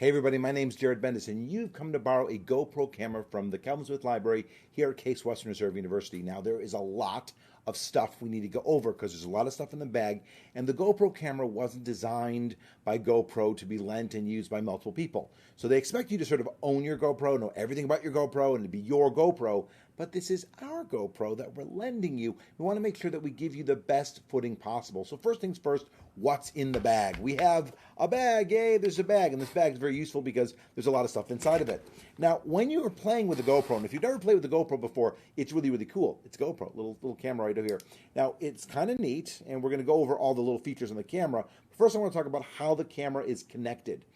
Hey everybody, my name's Jared Bendis, and you've come to borrow a GoPro camera from the Kelvin Library here at Case Western Reserve University. Now, there is a lot of stuff we need to go over because there's a lot of stuff in the bag, and the GoPro camera wasn't designed by GoPro to be lent and used by multiple people. So they expect you to sort of own your GoPro, know everything about your GoPro, and to be your GoPro, but this is our GoPro that we're lending you. We want to make sure that we give you the best footing possible. So first things first, what's in the bag? We have a bag. Yay, there's a bag, and this bag is very useful because there's a lot of stuff inside of it. Now, when you are playing with the GoPro, and if you've never played with the GoPro before, it's really, really cool. It's GoPro, little camera right over here. Now, it's kind of neat, and we're going to go over all the little features on the camera. First, I want to talk about how the camera is connected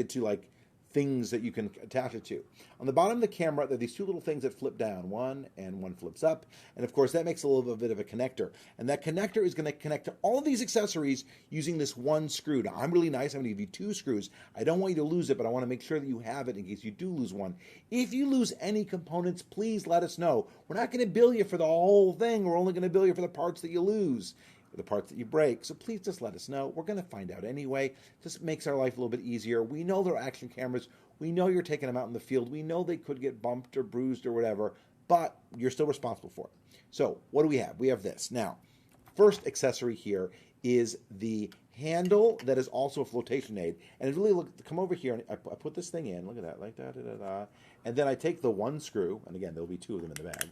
to like things that you can attach it to. On the bottom of the camera, there are these two little things that flip down, one flips up, and of course that makes a little bit of a connector. And that connector is going to connect to all of these accessories using this one screw. Now, I'm really nice. I'm going to give you two screws. I don't want you to lose it, but I want to make sure that you have it in case you do lose one. If you lose any components, please let us know. We're not going to bill you for the whole thing. We're only going to bill you for the parts that you lose, the parts that you break. So please just let us know. We're going to find out anyway. Just makes our life a little bit easier. We know they're action cameras. We know you're taking them out in the field. We know they could get bumped or bruised or whatever, but you're still responsible for it. So what do we have? We have this. Now, first accessory here is the handle that is also a flotation aid. And it really, come over here, and I put this thing in. Look at that, like that, and then I take the one screw, and again, there'll be two of them in the bag,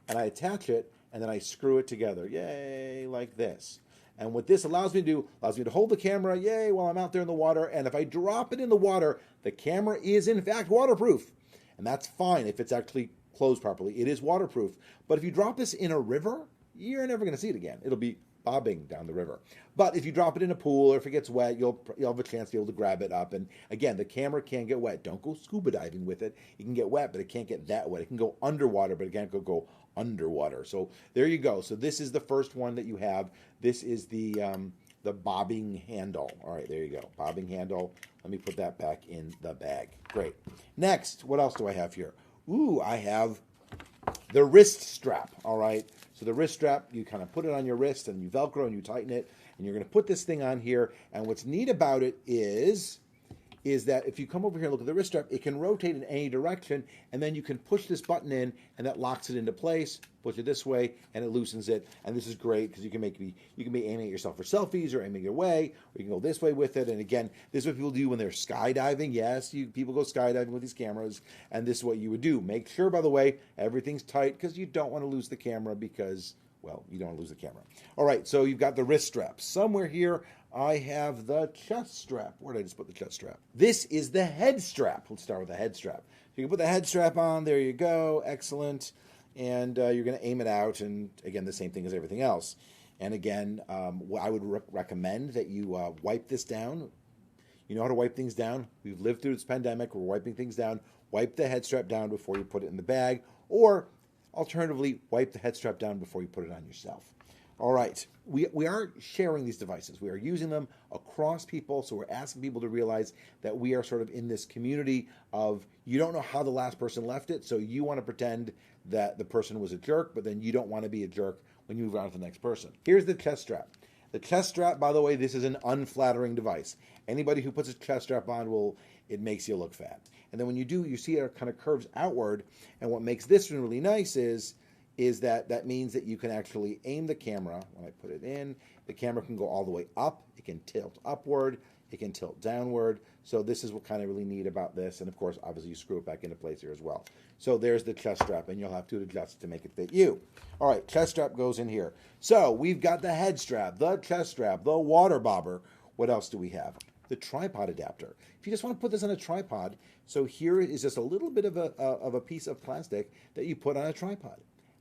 and I attach it, and then I screw it together, yay, like this. And what this allows me to do, allows me to hold the camera, yay, while I'm out there in the water, and if I drop it in the water, the camera is in fact waterproof. And that's fine if it's actually closed properly. It is waterproof. But if you drop this in a river, you're never going to see it again. It'll be bobbing down the river. But if you drop it in a pool or if it gets wet, you'll have a chance to be able to grab it up. And again, the camera can get wet. Don't go scuba diving with it. It can get wet, but it can't get that wet. It can go underwater, but it can't go underwater. So there you go. So this is the first one that you have. This is the bobbing handle. All right, there you go. Bobbing handle. Let me put that back in the bag. Great. Next, what else do I have here? Ooh, I have the wrist strap. All right. So the wrist strap, you kind of put it on your wrist and you Velcro and you tighten it, and you're going to put this thing on here. And what's neat about it is that if you come over here and look at the wrist strap, it can rotate in any direction, and then you can push this button in, and that locks it into place. Push it this way, and it loosens it. And this is great because you can be aiming at yourself for selfies, or aiming your way, or you can go this way with it. And again, this is what people do when they're skydiving. Yes, people go skydiving with these cameras, and this is what you would do. Make sure, by the way, everything's tight because you don't want to lose the camera because, well, you don't want to lose the camera. All right, so you've got the wrist strap. Somewhere here, I have the chest strap. Where did I just put the chest strap? This is the head strap. Let's start with the head strap. So you can put the head strap on. There you go. Excellent. And you're going to aim it out. And again, the same thing as everything else. And again, I would recommend that you wipe this down. You know how to wipe things down. We've lived through this pandemic. We're wiping things down. Wipe the head strap down before you put it in the bag. Or alternatively, wipe the head strap down before you put it on yourself. All right, we are sharing these devices. We are using them across people, so we're asking people to realize that we are sort of in this community of you don't know how the last person left it, so you want to pretend that the person was a jerk, but then you don't want to be a jerk when you move on to the next person. Here's the chest strap. The chest strap, by the way, this is an unflattering device. Anybody who puts a chest strap on, it makes you look fat. And then when you do, you see it kind of curves outward, and what makes this one really nice is that means that you can actually aim the camera. When I put it in, the camera can go all the way up. It can tilt upward. It can tilt downward. So this is what kind of really neat about this. And of course, obviously you screw it back into place here as well. So there's the chest strap, and you'll have to adjust it to make it fit you. All right, chest strap goes in here. So we've got the head strap, the chest strap, the water bobber. What else do we have? The tripod adapter. If you just want to put this on a tripod, so here is just a little bit of a piece of plastic that you put on a tripod.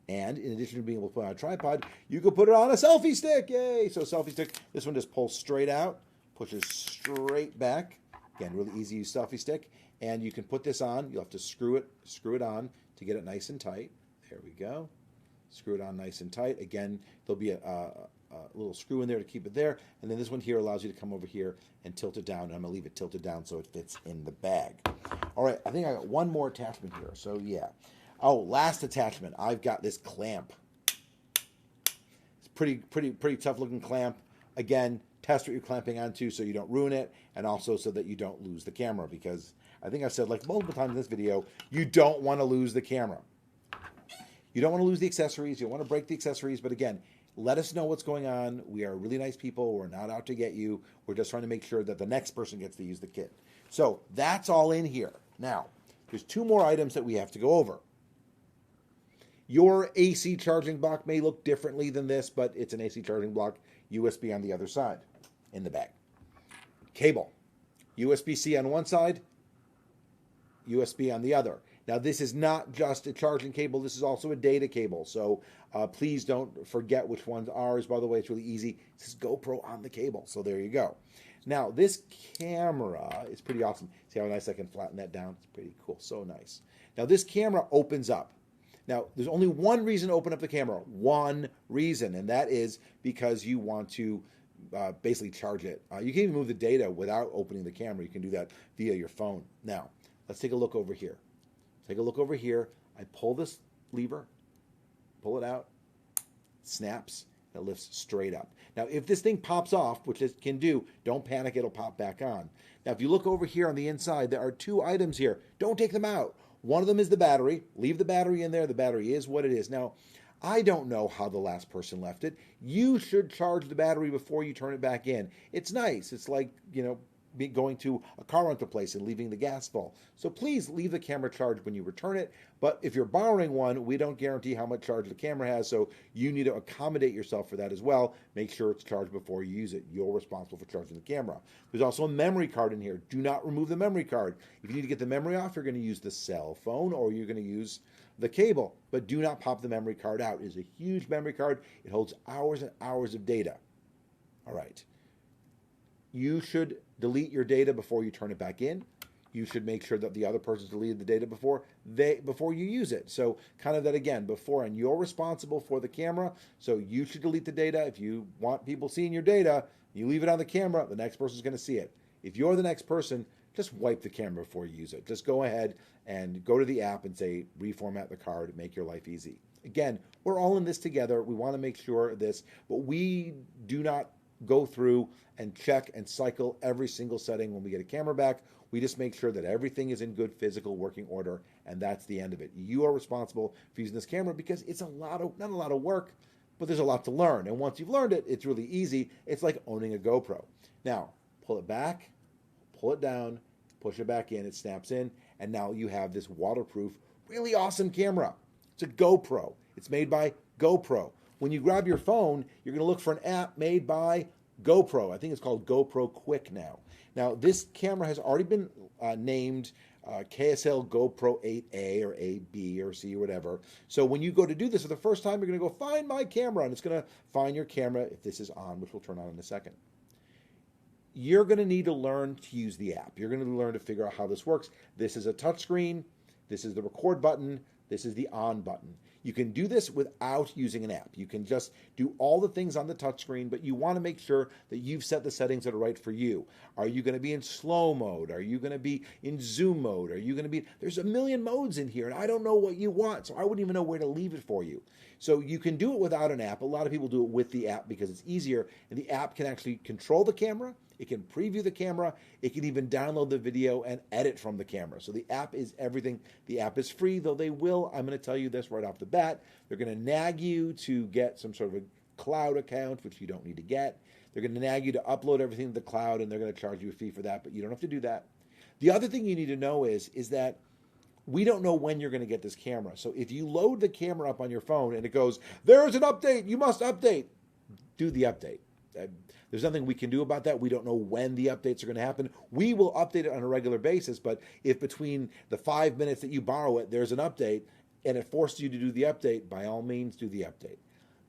And in addition to being able to put it on a tripod, you can put it on a selfie stick. Yay! So selfie stick, this one just pulls straight out, pushes straight back. Again, really easy to use selfie stick. And you can put this on. You'll have to screw it on to get it nice and tight. There we go. Screw it on nice and tight. Again, there'll be a little screw in there to keep it there. And then this one here allows you to come over here and tilt it down. And I'm going to leave it tilted down so it fits in the bag. All right, I think I got one more attachment here. So yeah. Oh, last attachment. I've got this clamp. It's pretty tough looking clamp. Again, test what you're clamping onto so you don't ruin it, and also so that you don't lose the camera, because I think I've said like multiple times in this video, you don't want to lose the camera. You don't want to lose the accessories. You don't want to break the accessories. But again, let us know what's going on. We are really nice people. We're not out to get you. We're just trying to make sure that the next person gets to use the kit. So that's all in here. Now, there's 2 more items that we have to go over. Your AC charging block may look differently than this, but it's an AC charging block, USB on the other side in the bag. Cable, USB-C on one side, USB on the other. Now, this is not just a charging cable. This is also a data cable. So please don't forget which one's ours. By the way, it's really easy. It says GoPro on the cable. So there you go. Now, this camera is pretty awesome. See how nice I can flatten that down? It's pretty cool. So nice. Now, this camera opens up. Now, there's only one reason to open up the camera. One reason. And that is because you want to basically charge it. You can even move the data without opening the camera. You can do that via your phone. Now, let's take a look over here. Take a look over here. I pull this lever, pull it out, snaps, and it lifts straight up. Now, if this thing pops off, which it can do, don't panic, it'll pop back on. Now, if you look over here on the inside, there are 2 items here. Don't take them out. One of them is the battery. Leave the battery in there. The battery is what it is. Now, I don't know how the last person left it. You should charge the battery before you turn it back in. It's nice. It's like, going to a car rental place and leaving the gas full. So please leave the camera charged when you return it. But if you're borrowing one, we don't guarantee how much charge the camera has, so you need to accommodate yourself for that as well. Make sure it's charged before you use it. You're responsible for charging the camera. There's also a memory card in here. Do not remove the memory card. If you need to get the memory off, you're going to use the cell phone or you're going to use the cable. But do not pop the memory card out. It is a huge memory card. It holds hours and hours of data. All right. You should delete your data before you turn it back in. You should make sure that the other person's deleted the data before you use it. So kind of that again, before, and you're responsible for the camera, so you should delete the data. If you want people seeing your data, you leave it on the camera, the next person's going to see it. If you're the next person, just wipe the camera before you use it. Just go ahead and go to the app and say, reformat the card, make your life easy. Again, we're all in this together. We want to make sure of this, but we do not go through and check and cycle every single setting when we get a camera back. We just make sure that everything is in good physical working order, and that's the end of it. You are responsible for using this camera because it's not a lot of work, but there's a lot to learn. And once you've learned it, it's really easy. It's like owning a GoPro. Now, pull it back, pull it down, push it back in, it snaps in, and now you have this waterproof, really awesome camera. It's a GoPro. It's made by GoPro. When you grab your phone, you're going to look for an app made by GoPro. I think it's called GoPro Quick now. Now, this camera has already been named KSL GoPro 8A or 8B or C or whatever. So when you go to do this for the first time, you're going to go find my camera, and it's going to find your camera if this is on, which we'll turn on in a second. You're going to need to learn to use the app. You're going to learn to figure out how this works. This is a touchscreen. This is the record button. This is the on button. You can do this without using an app. You can just do all the things on the touchscreen, but you want to make sure that you've set the settings that are right for you. Are you going to be in slow mode? Are you going to be in zoom mode? Are you going to be... There's a million modes in here, and I don't know what you want, so I wouldn't even know where to leave it for you. So you can do it without an app. A lot of people do it with the app because it's easier, and the app can actually control the camera. It can preview the camera. It can even download the video and edit from the camera. So the app is everything. The app is free, though they will, I'm going to tell you this right off the bat, they're going to nag you to get some sort of a cloud account, which you don't need to get. They're going to nag you to upload everything to the cloud, and they're going to charge you a fee for that, but you don't have to do that. The other thing you need to know is that we don't know when you're going to get this camera. So if you load the camera up on your phone and it goes, there's an update, you must update, do the update. There's nothing we can do about that. We don't know when the updates are going to happen. We will update it on a regular basis, but if between the 5 minutes that you borrow it, there's an update, and it forces you to do the update, by all means, do the update.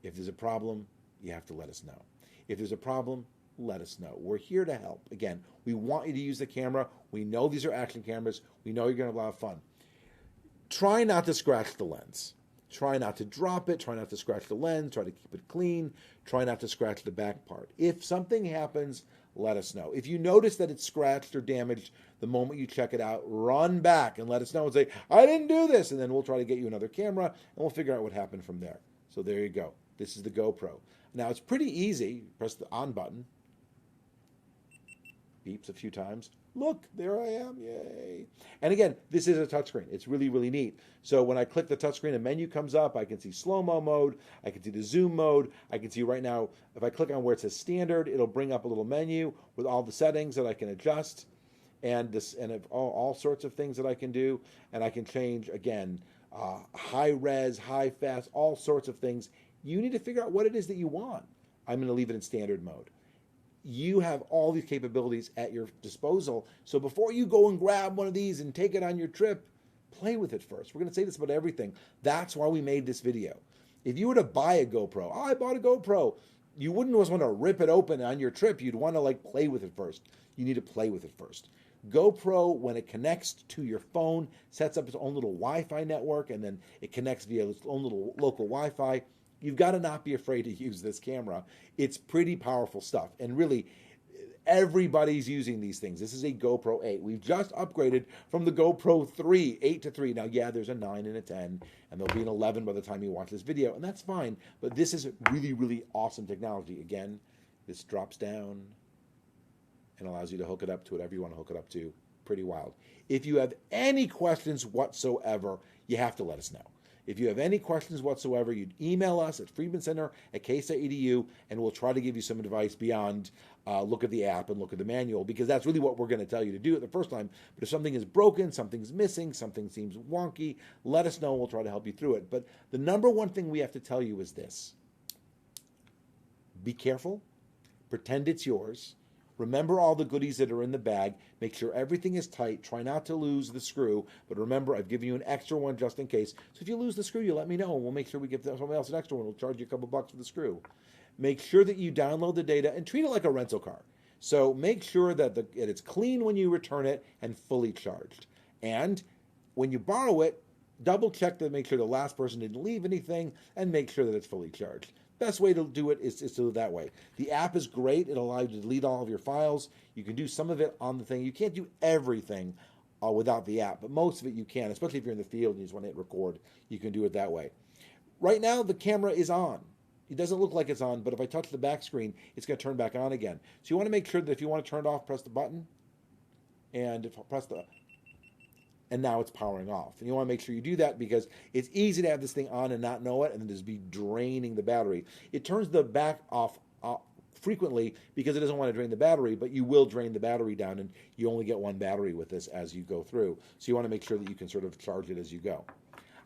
If there's a problem, you have to let us know. If there's a problem, let us know. We're here to help. Again, we want you to use the camera. We know these are action cameras. We know you're going to have a lot of fun. Try not to scratch the lens. Try not to drop it. Try not to scratch the lens. Try to keep it clean. Try not to scratch the back part. If something happens, let us know. If you notice that it's scratched or damaged the moment you check it out, run back and let us know and say, I didn't do this. And then we'll try to get you another camera, and we'll figure out what happened from there. So there you go. This is the GoPro. Now, it's pretty easy. Press the on button. beeps a few times. Look, there I am, yay. And again, this is a touchscreen. It's really, really neat. So when I click the touchscreen, a menu comes up. I can see slow-mo mode. I can see the zoom mode. I can see right now, if I click on where it says standard, it'll bring up a little menu with all the settings that I can adjust and all sorts of things that I can do. And I can change, again, high res, high fast, all sorts of things. You need to figure out what it is that you want. I'm going to leave it in standard mode. You have all these capabilities at your disposal. So before you go and grab one of these and take it on your trip, play with it first. We're going to say this about everything. That's why we made this video. If you were to buy a GoPro, I bought a GoPro, you wouldn't just want to rip it open on your trip. You'd want to play with it first. You need to play with it first. GoPro, when it connects to your phone, sets up its own little Wi-Fi network, and then it connects via its own little local Wi-Fi. You've got to not be afraid to use this camera. It's pretty powerful stuff. And really, everybody's using these things. This is a GoPro 8. We've just upgraded from the GoPro 3, 8 to 3. Now, yeah, there's a 9 and a 10, and there'll be an 11 by the time you watch this video, and that's fine. But this is really, really awesome technology. Again, this drops down and allows you to hook it up to whatever you want to hook it up to. Pretty wild. If you have any questions whatsoever, you have to let us know. If you have any questions whatsoever, you'd email us at friedmancenter@case.edu, and we'll try to give you some advice beyond look at the app and look at the manual, because that's really what we're going to tell you to do it the first time. But if something is broken, something's missing, something seems wonky, let us know. We'll try to help you through it. But the number one thing we have to tell you is this. Be careful. Pretend it's yours. Remember all the goodies that are in the bag. Make sure everything is tight. Try not to lose the screw. But remember, I've given you an extra one just in case. So if you lose the screw, you let me know, and we'll make sure we give somebody else an extra one. We'll charge you a couple bucks for the screw. Make sure that you download the data and treat it like a rental car. So make sure that it's clean when you return it and fully charged. And when you borrow it, double check to make sure the last person didn't leave anything, and make sure that it's fully charged. Best way to do it is to do it that way. The app is great. It'll allow you to delete all of your files. You can do some of it on the thing. You can't do everything without the app, but most of it you can, especially if you're in the field and you just want to hit record. You can do it that way. Right now, the camera is on. It doesn't look like it's on, but if I touch the back screen, it's going to turn back on again. So you want to make sure that if you want to turn it off, press the button, and and now it's powering off. And you want to make sure you do that, because it's easy to have this thing on and not know it, and then just be draining the battery. It turns the back off frequently because it doesn't want to drain the battery, but you will drain the battery down, and you only get one battery with this as you go through. So you want to make sure that you can sort of charge it as you go.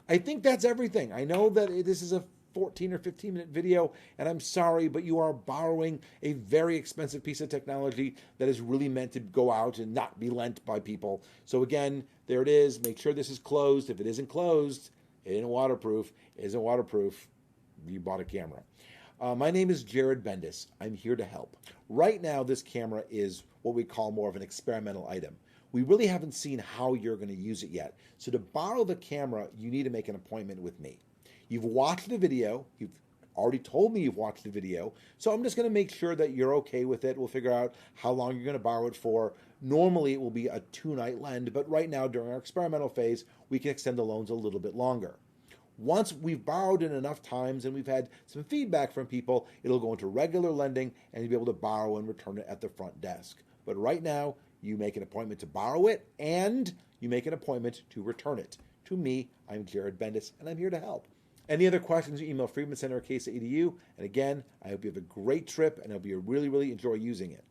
I think that's everything. I know that this is a 14 or 15 minute video, and I'm sorry, but you are borrowing a very expensive piece of technology that is really meant to go out and not be lent by people. So again, there it is. Make sure this is closed. If it isn't closed, it isn't waterproof. It isn't waterproof. You bought a camera. My name is Jared Bendis. I'm here to help. Right now, this camera is what we call more of an experimental item. We really haven't seen how you're going to use it yet. So to borrow the camera, you need to make an appointment with me. You've watched the video. You've already told me you've watched the video. So I'm just going to make sure that you're okay with it. We'll figure out how long you're going to borrow it for. Normally, it will be a 2-night lend, but right now, during our experimental phase, we can extend the loans a little bit longer. Once we've borrowed it enough times and we've had some feedback from people, it'll go into regular lending, and you'll be able to borrow and return it at the front desk. But right now, you make an appointment to borrow it, and you make an appointment to return it. To me, I'm Jared Bendis, and I'm here to help. Any other questions, you email friedmancenter@case.edu. And again, I hope you have a great trip, and I hope you really, really enjoy using it.